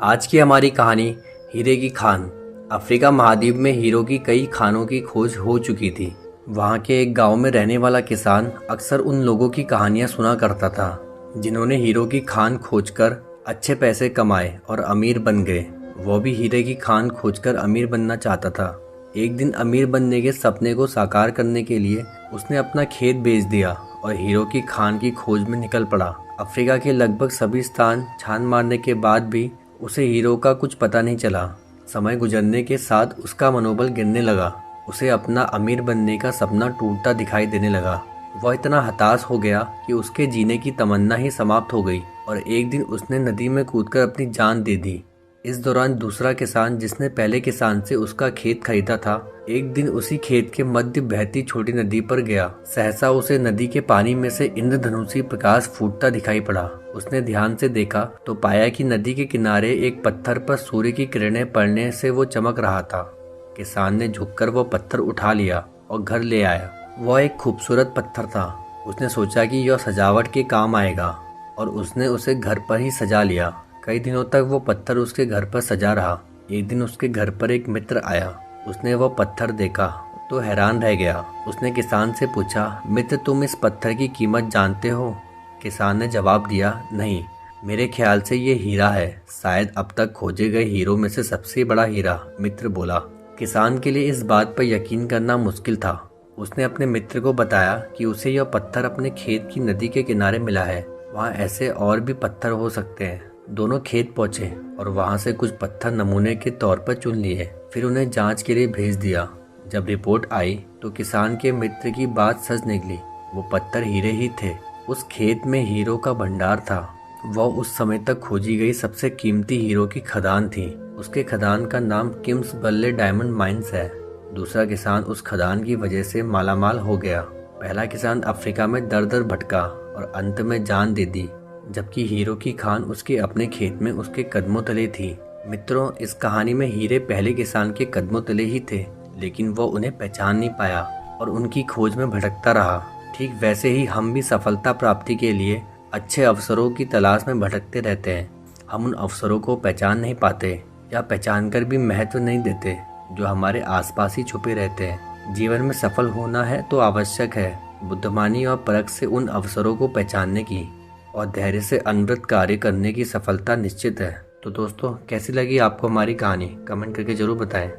आज की हमारी कहानी हीरे की खान। अफ्रीका महाद्वीप में हीरो की कई खानों की खोज हो चुकी थी। वहाँ के एक गांव में रहने वाला किसान अक्सर उन लोगों की कहानियां सुना करता था जिन्होंने हीरो की खान खोजकर अच्छे पैसे कमाए और अमीर बन गए। वो भी हीरे की खान खोजकर अमीर बनना चाहता था। एक दिन अमीर बनने के सपने को साकार करने के लिए उसने अपना खेत बेच दिया और हीरो की खान की खोज में निकल पड़ा। अफ्रीका के लगभग सभी स्थान छान मारने के बाद भी उसे हीरो का कुछ पता नहीं चला। समय गुजरने के साथ उसका मनोबल गिरने लगा। उसे अपना अमीर बनने का सपना टूटता दिखाई देने लगा। वह इतना हताश हो गया कि उसके जीने की तमन्ना ही समाप्त हो गई और एक दिन उसने नदी में कूदकर अपनी जान दे दी। इस दौरान दूसरा किसान जिसने पहले किसान से उसका खेत खरीदा था, एक दिन उसी खेत के मध्य बहती छोटी नदी पर गया। सहसा उसे नदी के पानी में से इंद्रधनुषी प्रकाश फूटता दिखाई पड़ा। उसने ध्यान से देखा तो पाया कि नदी के किनारे एक पत्थर पर सूर्य की किरणें पड़ने से वो चमक रहा था। किसान ने झुककर वो पत्थर उठा लिया और घर ले आया। वह एक खूबसूरत पत्थर था। उसने सोचा कि यह सजावट के काम आएगा और उसने उसे घर पर ही सजा लिया। कई दिनों तक वो पत्थर उसके घर पर सजा रहा। एक दिन उसके घर पर एक मित्र आया। उसने वो पत्थर देखा तो हैरान रह गया। उसने किसान से पूछा, मित्र, तुम इस पत्थर की कीमत जानते हो? किसान ने जवाब दिया, नहीं, मेरे ख्याल से ये हीरा है, शायद अब तक खोजे गए हीरों में से सबसे बड़ा हीरा। मित्र बोला। किसान के लिए इस बात पर यकीन करना मुश्किल था। उसने अपने मित्र को बताया कि उसे यह पत्थर अपने खेत की नदी के किनारे मिला है। वहाँ ऐसे और भी पत्थर हो सकते हैं। दोनों खेत पहुंचे और वहां से कुछ पत्थर नमूने के तौर पर चुन लिए। फिर उन्हें जांच के लिए भेज दिया। जब रिपोर्ट आई तो किसान के मित्र की बात सच निकली। वो पत्थर हीरे ही थे। उस खेत में हीरो का भंडार था। वह उस समय तक खोजी गई सबसे कीमती हीरो की खदान थी। उसके खदान का नाम किम्स बल्ले डायमंड माइंस है। दूसरा किसान उस खदान की वजह से मालामाल हो गया। पहला किसान अफ्रीका में दर दर भटका और अंत में जान दे दी, जबकि हीरो की खान उसके अपने खेत में उसके कदमों तले थी। मित्रों, इस कहानी में हीरे पहले किसान के कदमों तले ही थे, लेकिन वो उन्हें पहचान नहीं पाया और उनकी खोज में भटकता रहा। ठीक वैसे ही हम भी सफलता प्राप्ति के लिए अच्छे अवसरों की तलाश में भटकते रहते हैं। हम उन अवसरों को पहचान नहीं पाते या पहचान कर भी महत्व नहीं देते जो हमारे आसपास ही छुपे रहते हैं। जीवन में सफल होना है तो आवश्यक है बुद्धिमानी और परख से उन अवसरों को पहचानने की और धैर्य से अनवरत कार्य करने की सफलता निश्चित है। तो दोस्तों, कैसी लगी आपको हमारी कहानी? कमेंट करके जरूर बताएं।